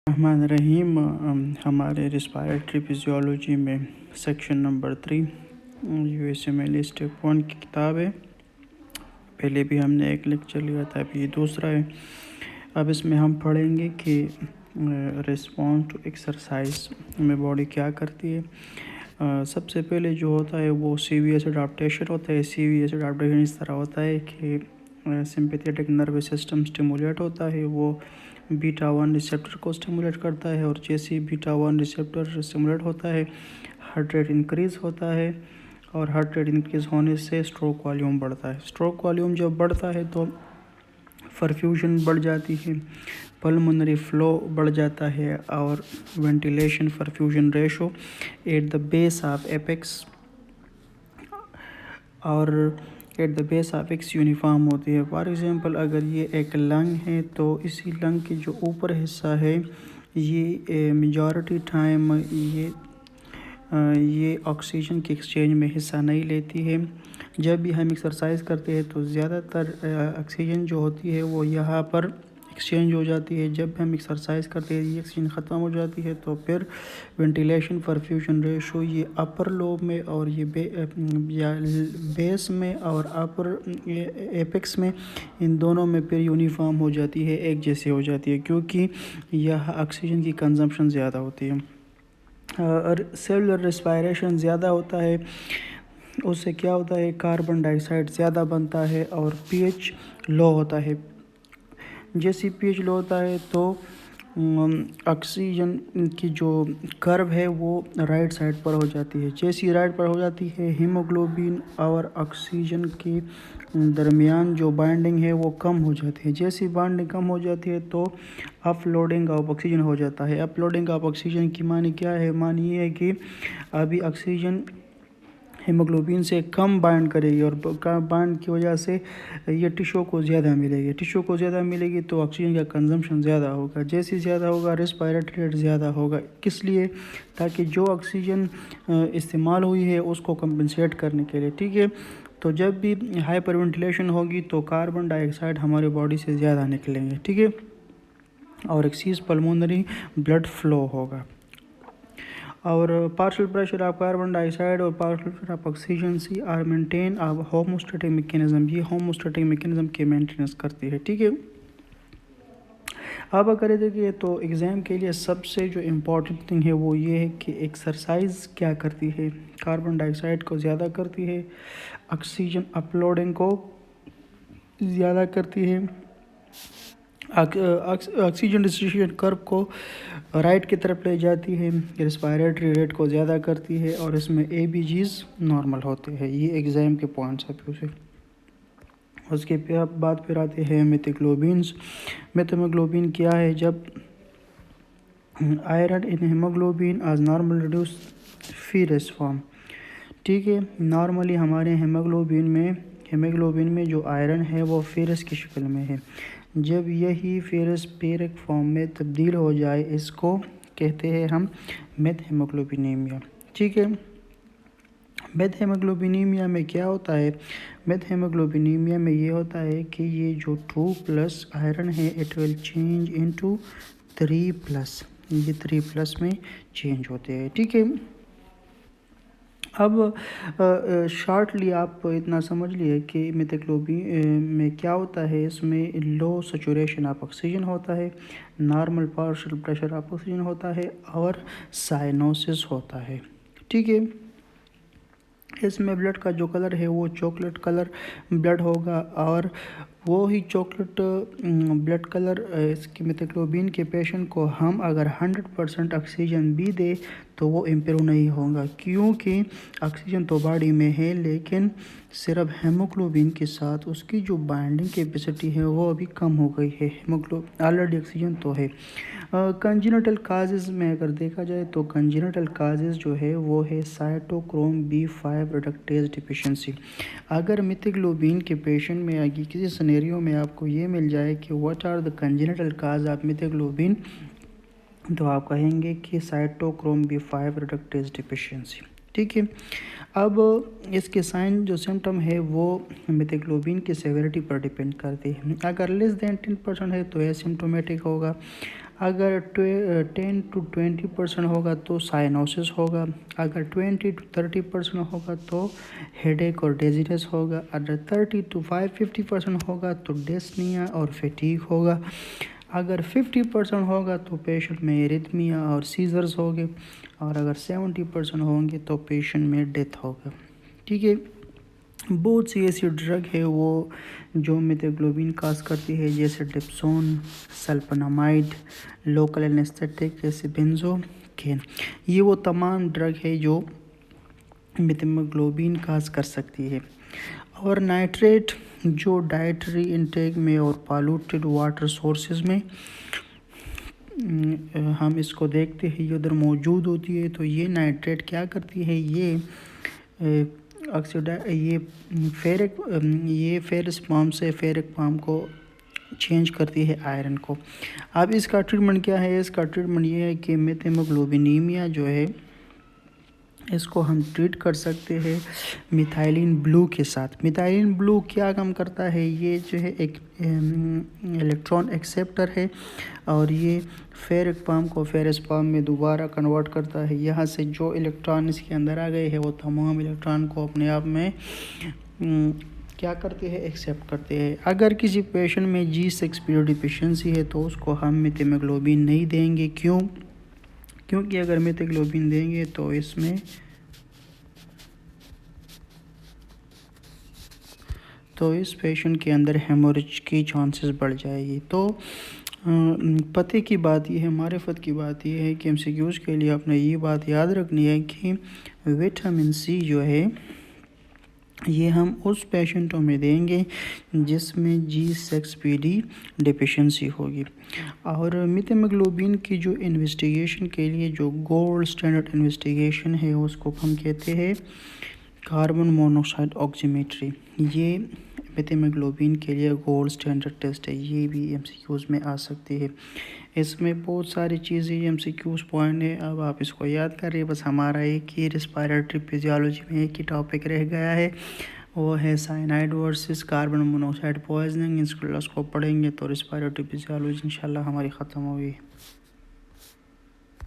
रहमान रहीम। हमारे respiratory physiology में section number 3 USMLE step 1 की किताब है। पहले भी हमने एक लेक्चर लिया था, अभी ये दूसरा है। अब इसमें हम पढ़ेंगे कि रिस्पॉन्स टू एक्सरसाइज में बॉडी क्या करती है। सबसे पहले जो होता है वो CVS अडाप्टेशन होता है। CVS अडाप्टेशन इस तरह होता है कि सिंपैथेटिक नर्वस सिस्टम स्टिमुलेट होता है, वो बीटा 1 रिसेप्टर को स्टिमुलेट करता है, और जैसे बीटा 1 रिसेप्टर स्टिमुलेट होता है हार्ट रेट इंक्रीज़ होता है, और हार्ट रेट इंक्रीज़ होने से स्ट्रोक वॉल्यूम बढ़ता है। स्ट्रोक वॉल्यूम जब बढ़ता है तो परफ्यूजन बढ़ जाती है, पल्मोनरी फ्लो बढ़ जाता है, और ventilation perfusion ratio at the base of apex और at the base of x uniform होती है। फॉर एग्ज़ाम्पल, अगर ये एक लंग है तो इसी लंग के जो ऊपर हिस्सा है ये मेजॉरिटी टाइम ये ऑक्सीजन के एक्सचेंज में हिस्सा नहीं लेती है। जब भी हम एक्सरसाइज करते हैं तो ज़्यादातर ऑक्सीजन जो होती है वो यहाँ पर एक्सचेंज हो जाती है। जब हम एक्सरसाइज करते हैं ये ऑक्सीजन ख़त्म हो जाती है तो फिर वेंटिलेशन परफ्यूजन रेशो ये अपर लोब में और ये बेस में और अपर एपेक्स में, इन दोनों में फिर यूनिफॉर्म हो जाती है, एक जैसी हो जाती है, क्योंकि यह ऑक्सीजन की कंजम्पशन ज़्यादा होती है। और सेलुलर रेस्पायरेशन ज़्यादा होता है, उससे क्या होता है कार्बन डाइऑक्साइड ज़्यादा बनता है और pH लो होता है। जैसे pH लो होता है तो ऑक्सीजन की जो कर्व है वो राइट साइड पर हो जाती है। जैसी राइट पर हो जाती है हीमोग्लोबिन और ऑक्सीजन के दरमियान जो बाइंडिंग है वो कम हो जाती है। जैसी बाइंडिंग कम हो जाती है तो अपलोडिंग ऑफ ऑक्सीजन हो जाता है। अपलोडिंग ऑफ ऑक्सीजन की मानी क्या है? मानी ये है कि अभी ऑक्सीजन हीमोग्लोबिन से कम बाइंड करेगी और बाइंड की वजह से ये टिश्यू को ज़्यादा मिलेगी। टिश्यू को ज़्यादा मिलेगी तो ऑक्सीजन का कंजम्पशन ज़्यादा होगा। जैसे ज़्यादा होगा रेस्पायरेटरी रेट ज़्यादा होगा। किस लिए? ताकि जो ऑक्सीजन इस्तेमाल हुई है उसको कंपनसेट करने के लिए। ठीक है, तो जब भी हाइपर वेंटिलेशन होगी तो कार्बन डाइऑक्साइड हमारे बॉडी से ज़्यादा निकलेंगे। ठीक है, और एक्सीज पल्मोनरी ब्लड फ्लो होगा। और partial pressure of carbon dioxide और partial pressure of oxygen C are maintain of homeostatic mechanism, ये होमोस्टैटिक मैकेनिज्म के मेंटेनेंस करती है। ठीक है, अब अगर देखिए तो एग्ज़ाम के लिए सबसे जो इम्पोर्टेंट थिंग है वो ये है कि एक्सरसाइज क्या करती है। कार्बन डाइऑक्साइड को ज़्यादा करती है, ऑक्सीजन अपलोडिंग को ज़्यादा करती है, ऑक्सीजन डिस्ट्रीब्यूशन कर्व को राइट की तरफ ले जाती है, रेस्पायरेटरी रेट को ज़्यादा करती है, और इसमें ABGs नॉर्मल होते हैं। ये एग्ज़ाम के पॉइंट्स है फिर से। उसके बाद फिर आते हैं मेथियोग्लोबिन्स। मेथियोग्लोबिन क्या है? जब आयरन इन हेमोग्लोबिन आज नॉर्मल रिड्यूस फीरस फॉर्म। ठीक है, नॉर्मली हमारे हेमोग्लोबिन में जो आयरन है वो फेरस की शक्ल में है। जब यही फेरस पेरिक फॉर्म में तब्दील हो जाए इसको कहते हैं हम मेथहेमोग्लोबिनीमिया। ठीक है, मेथहेमोग्लोबिनीमिया में क्या होता है? मेथहेमोग्लोबिनीमिया में ये होता है कि ये जो 2+ आयरन है इट विल चेंज इनटू 3+, ये 3+ में चेंज होते हैं। ठीक है, अब शॉर्टली आप इतना समझ लिए कि मेथियोग्लोबिन में क्या होता है। इसमें लो सैचुरेशन ऑफ ऑक्सीजन होता है, normal partial pressure of oxygen होता है, और साइनोसिस होता है। ठीक है, इसमें ब्लड का जो कलर है वो चॉकलेट कलर ब्लड होगा, और वो ही चॉकलेट ब्लड कलर इसके मेथियोग्लोबिन के पेशेंट को हम अगर 100% ऑक्सीजन भी दे तो वो इम्प्रूव नहीं होगा, क्योंकि ऑक्सीजन तो बॉडी में है लेकिन सिर्फ हेमोग्लोबिन के साथ उसकी जो बाइंडिंग कैपेसिटी है वो अभी कम हो गई है। हेमोग्लोबिन ऑलरेडी ऑक्सीजन तो है। कंजेनिटल काजेज़ में अगर देखा जाए तो कंजेनिटल काजेज़ जो है वो है साइटोक्रोम B5 रिडक्टेज डिफिशिएंसी। अगर मेथियोग्लोबिन के पेशेंट में आगे किसी सिनेरियो में आपको ये मिल जाए कि what are the congenital cause of methaemoglobin, तो आप कहेंगे कि साइटोक्रोम B5 रिडक्टेज डिफिशिएंसी। ठीक है, अब इसके साइन जो सिम्टम है वो मेथियोग्लोबिन की सेवेरिटी पर डिपेंड करती है। अगर लेस देन 10% है तो एसिम्टोमेटिक होगा, अगर 10 to 20% होगा तो साइनोसिस होगा, अगर 20 to 30% होगा तो हेडेक और डेजीनेस होगा, अगर 30 to 50% होगा तो डिस्निया और फटीग होगा, अगर 50% होगा तो पेशेंट में एरिथमिया और सीजर्स होंगे, और अगर 70% होंगे तो पेशेंट में डेथ होगा। ठीक है, बहुत सी ऐसी ड्रग है वो जो मीथोग्लोबिन काज करती है, जैसे डिप्सोन, सल्फोनामाइड, लोकल एनेस्थेटिक जैसे बेंजोकेन। ये वो तमाम ड्रग है जो मीथोग्लोबिन काज कर सकती है। और नाइट्रेट जो डाइटरी इनटेक में और पॉल्यूटेड वाटर सोर्सेज में हम इसको देखते हैं, ये उधर मौजूद होती है। तो ये नाइट्रेट क्या करती है, ये फेरस पाम से फेरिक पाम को चेंज करती है आयरन को। अब इसका ट्रीटमेंट क्या है, इसका ट्रीटमेंट ये है कि मीथोग्लोबिनीमिया जो है इसको हम ट्रीट कर सकते हैं मिथाइलिन ब्लू के साथ। मिथाइलिन ब्लू क्या काम करता है, ये जो है एक इलेक्ट्रॉन एक्सेप्टर है और ये फेरिक पाम को फेरस पाम में दोबारा कन्वर्ट करता है। यहाँ से जो इलेक्ट्रॉन इसके अंदर आ गए हैं वो तमाम इलेक्ट्रॉन को अपने आप में क्या करते हैं, एक्सेप्ट करते हैं। अगर किसी पेशेंट में G6PD डिफिशिएंसी है तो उसको हम मीथोग्लोबिन नहीं देंगे। क्यों? क्योंकि अगर मीथोग्लोबिन देंगे तो इसमें इस पेशेंट के अंदर हेमोरेज की चांसेस बढ़ जाएगी। तो पते की बात यह है, मारिफत की बात यह है कि MCQs के लिए अपने ये बात याद रखनी है कि विटामिन C जो है ये हम उस पेशेंटों में देंगे जिसमें G6PD डिफिशिएंसी होगी। और मीथोग्लोबिन की जो इन्वेस्टिगेशन के लिए जो गोल्ड स्टैंडर्ड इन्वेस्टिगेशन है उसको हम कहते हैं कार्बन मोनोऑक्साइड ऑक्सीमेट्री। ये मीथोग्लोबिन के लिए गोल्ड स्टैंडर्ड टेस्ट है, ये भी MCQs में आ सकती है। इसमें बहुत सारी चीज़ें MCQs पॉइंट है, अब आप इसको याद करिए। बस हमारा एक ही रेस्पिरेटरी फिजियोलॉजी में एक ही टॉपिक रह गया है, वो है cyanide versus carbon monoxide poisoning. इसको पढ़ेंगे तो रेस्पिरेटरी फिजियोलॉजी इंशाल्लाह हमारी ख़त्म होगी।